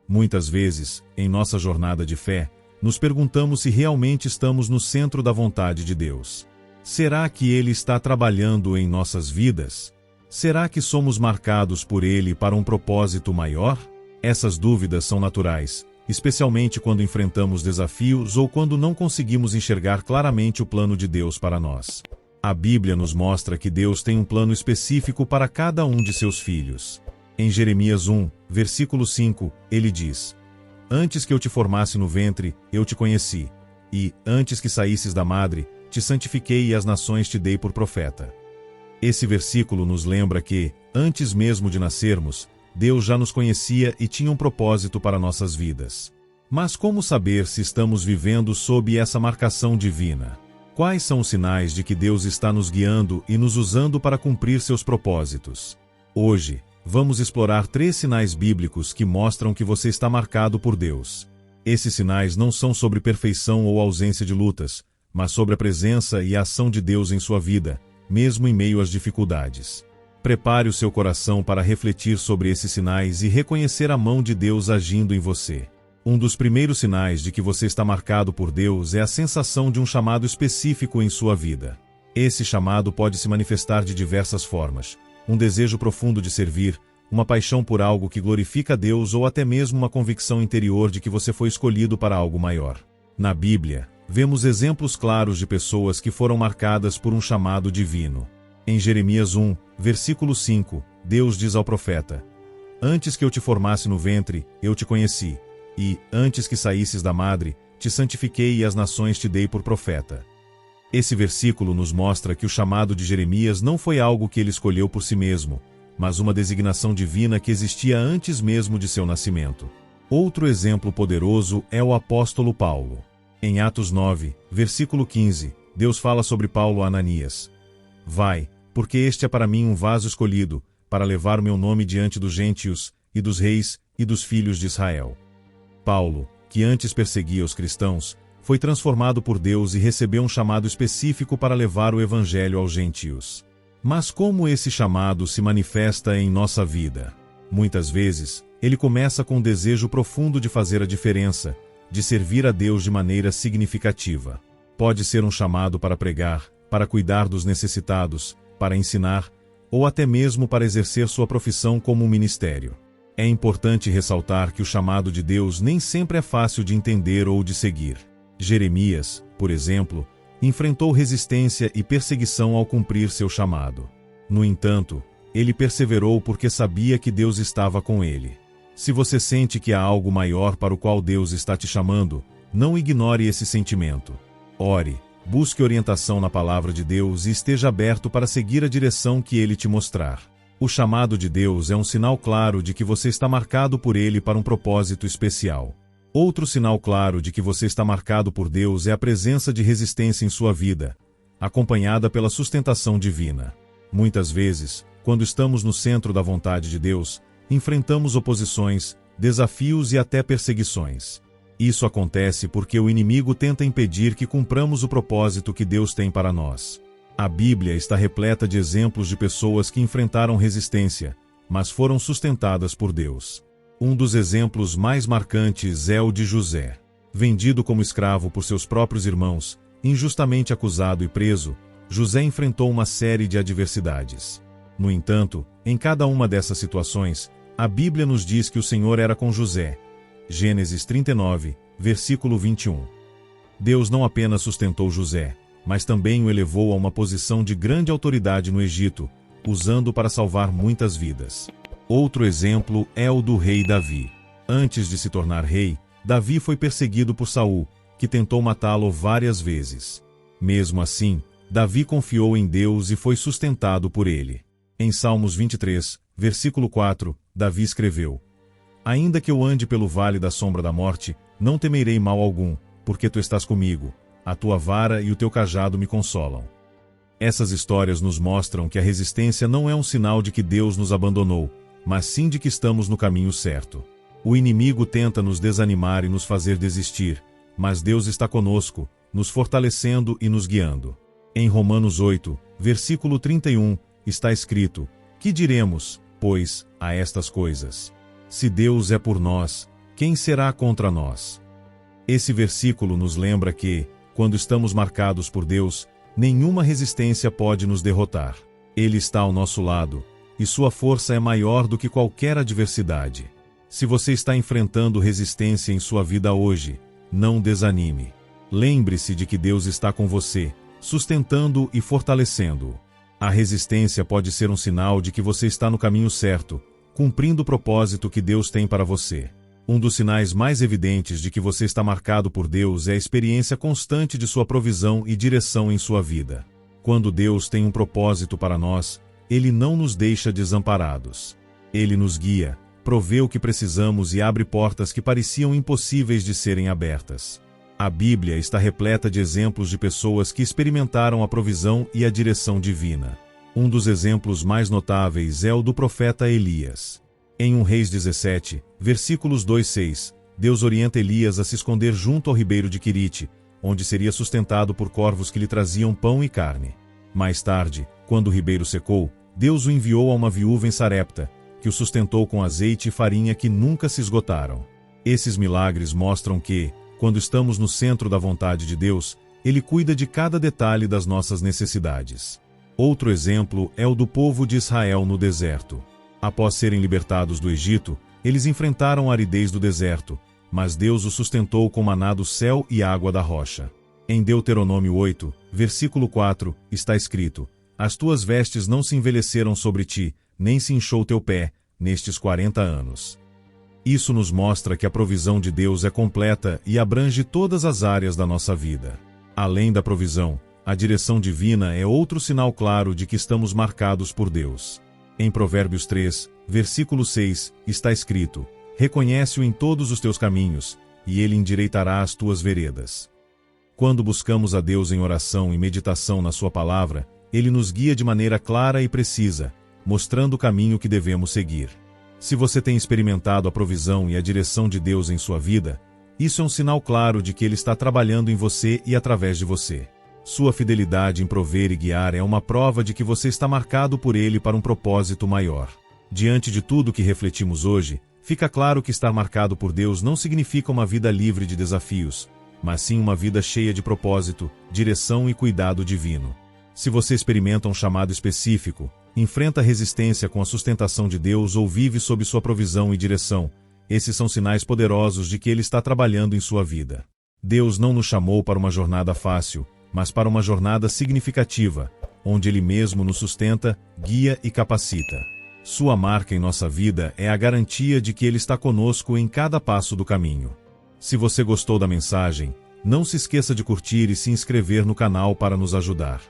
Muitas vezes, em nossa jornada de fé, nos perguntamos se realmente estamos no centro da vontade de Deus. Será que Ele está trabalhando em nossas vidas? Será que somos marcados por Ele para um propósito maior? Essas dúvidas são naturais, especialmente quando enfrentamos desafios ou quando não conseguimos enxergar claramente o plano de Deus para nós. A Bíblia nos mostra que Deus tem um plano específico para cada um de seus filhos. Em Jeremias 1, versículo 5, ele diz: Antes que eu te formasse no ventre, eu te conheci, e, antes que saísses da madre, te santifiquei e as nações te dei por profeta. Esse versículo nos lembra que, antes mesmo de nascermos, Deus já nos conhecia e tinha um propósito para nossas vidas. Mas como saber se estamos vivendo sob essa marcação divina? Quais são os sinais de que Deus está nos guiando e nos usando para cumprir seus propósitos? Hoje, vamos explorar 3 sinais bíblicos que mostram que você está marcado por Deus. Esses sinais não são sobre perfeição ou ausência de lutas, mas sobre a presença e a ação de Deus em sua vida, mesmo em meio às dificuldades. Prepare o seu coração para refletir sobre esses sinais e reconhecer a mão de Deus agindo em você. Um dos primeiros sinais de que você está marcado por Deus é a sensação de um chamado específico em sua vida. Esse chamado pode se manifestar de diversas formas: um desejo profundo de servir, uma paixão por algo que glorifica a Deus ou até mesmo uma convicção interior de que você foi escolhido para algo maior. Na Bíblia, vemos exemplos claros de pessoas que foram marcadas por um chamado divino. Em Jeremias 1, versículo 5, Deus diz ao profeta: Antes que eu te formasse no ventre, eu te conheci, e, antes que saísses da madre, te santifiquei e as nações te dei por profeta. Esse versículo nos mostra que o chamado de Jeremias não foi algo que ele escolheu por si mesmo, mas uma designação divina que existia antes mesmo de seu nascimento. Outro exemplo poderoso é o apóstolo Paulo. Em Atos 9, versículo 15, Deus fala sobre Paulo a Ananias: Vai, porque este é para mim um vaso escolhido, para levar o meu nome diante dos gentios, e dos reis, e dos filhos de Israel. Paulo, que antes perseguia os cristãos, foi transformado por Deus e recebeu um chamado específico para levar o evangelho aos gentios. Mas como esse chamado se manifesta em nossa vida? Muitas vezes, ele começa com um desejo profundo de fazer a diferença, de servir a Deus de maneira significativa. Pode ser um chamado para pregar, para cuidar dos necessitados, para ensinar, ou até mesmo para exercer sua profissão como um ministério. É importante ressaltar que o chamado de Deus nem sempre é fácil de entender ou de seguir. Jeremias, por exemplo, enfrentou resistência e perseguição ao cumprir seu chamado. No entanto, ele perseverou porque sabia que Deus estava com ele. Se você sente que há algo maior para o qual Deus está te chamando, não ignore esse sentimento. Ore, busque orientação na palavra de Deus e esteja aberto para seguir a direção que Ele te mostrar. O chamado de Deus é um sinal claro de que você está marcado por Ele para um propósito especial. Outro sinal claro de que você está marcado por Deus é a presença de resistência em sua vida, acompanhada pela sustentação divina. Muitas vezes, quando estamos no centro da vontade de Deus, enfrentamos oposições, desafios e até perseguições. Isso acontece porque o inimigo tenta impedir que cumpramos o propósito que Deus tem para nós. A Bíblia está repleta de exemplos de pessoas que enfrentaram resistência, mas foram sustentadas por Deus. Um dos exemplos mais marcantes é o de José. Vendido como escravo por seus próprios irmãos, injustamente acusado e preso, José enfrentou uma série de adversidades. No entanto, em cada uma dessas situações, a Bíblia nos diz que o Senhor era com José. Gênesis 39, versículo 21. Deus não apenas sustentou José, mas também o elevou a uma posição de grande autoridade no Egito, usando para salvar muitas vidas. Outro exemplo é o do rei Davi. Antes de se tornar rei, Davi foi perseguido por Saul, que tentou matá-lo várias vezes. Mesmo assim, Davi confiou em Deus e foi sustentado por ele. Em Salmos 23, versículo 4, Davi escreveu: Ainda que eu ande pelo vale da sombra da morte, não temerei mal algum, porque tu estás comigo, a tua vara e o teu cajado me consolam. Essas histórias nos mostram que a resistência não é um sinal de que Deus nos abandonou, mas sim de que estamos no caminho certo. O inimigo tenta nos desanimar e nos fazer desistir, mas Deus está conosco, nos fortalecendo e nos guiando. Em Romanos 8, versículo 31, está escrito: Que diremos, pois, a estas coisas? Se Deus é por nós, quem será contra nós? Esse versículo nos lembra que, quando estamos marcados por Deus, nenhuma resistência pode nos derrotar. Ele está ao nosso lado, e sua força é maior do que qualquer adversidade. Se você está enfrentando resistência em sua vida hoje, não desanime. Lembre-se de que Deus está com você, sustentando e fortalecendo-o. A resistência pode ser um sinal de que você está no caminho certo, cumprindo o propósito que Deus tem para você. Um dos sinais mais evidentes de que você está marcado por Deus é a experiência constante de sua provisão e direção em sua vida. Quando Deus tem um propósito para nós, Ele não nos deixa desamparados. Ele nos guia, provê o que precisamos e abre portas que pareciam impossíveis de serem abertas. A Bíblia está repleta de exemplos de pessoas que experimentaram a provisão e a direção divina. Um dos exemplos mais notáveis é o do profeta Elias. Em 1 Reis 17, versículos 2-6, Deus orienta Elias a se esconder junto ao ribeiro de Quirite, onde seria sustentado por corvos que lhe traziam pão e carne. Mais tarde, quando o ribeiro secou, Deus o enviou a uma viúva em Sarepta, que o sustentou com azeite e farinha que nunca se esgotaram. Esses milagres mostram que, quando estamos no centro da vontade de Deus, Ele cuida de cada detalhe das nossas necessidades. Outro exemplo é o do povo de Israel no deserto. Após serem libertados do Egito, eles enfrentaram a aridez do deserto, mas Deus os sustentou com maná do céu e água da rocha. Em Deuteronômio 8, versículo 4, está escrito: As tuas vestes não se envelheceram sobre ti, nem se inchou teu pé, nestes 40 anos. Isso nos mostra que a provisão de Deus é completa e abrange todas as áreas da nossa vida. Além da provisão, a direção divina é outro sinal claro de que estamos marcados por Deus. Em Provérbios 3, versículo 6, está escrito: Reconhece-o em todos os teus caminhos, e ele endireitará as tuas veredas. Quando buscamos a Deus em oração e meditação na sua palavra, Ele nos guia de maneira clara e precisa, mostrando o caminho que devemos seguir. Se você tem experimentado a provisão e a direção de Deus em sua vida, isso é um sinal claro de que Ele está trabalhando em você e através de você. Sua fidelidade em prover e guiar é uma prova de que você está marcado por Ele para um propósito maior. Diante de tudo que refletimos hoje, fica claro que estar marcado por Deus não significa uma vida livre de desafios, mas sim uma vida cheia de propósito, direção e cuidado divino. Se você experimenta um chamado específico, enfrenta resistência com a sustentação de Deus ou vive sob sua provisão e direção, esses são sinais poderosos de que Ele está trabalhando em sua vida. Deus não nos chamou para uma jornada fácil, mas para uma jornada significativa, onde Ele mesmo nos sustenta, guia e capacita. Sua marca em nossa vida é a garantia de que Ele está conosco em cada passo do caminho. Se você gostou da mensagem, não se esqueça de curtir e se inscrever no canal para nos ajudar.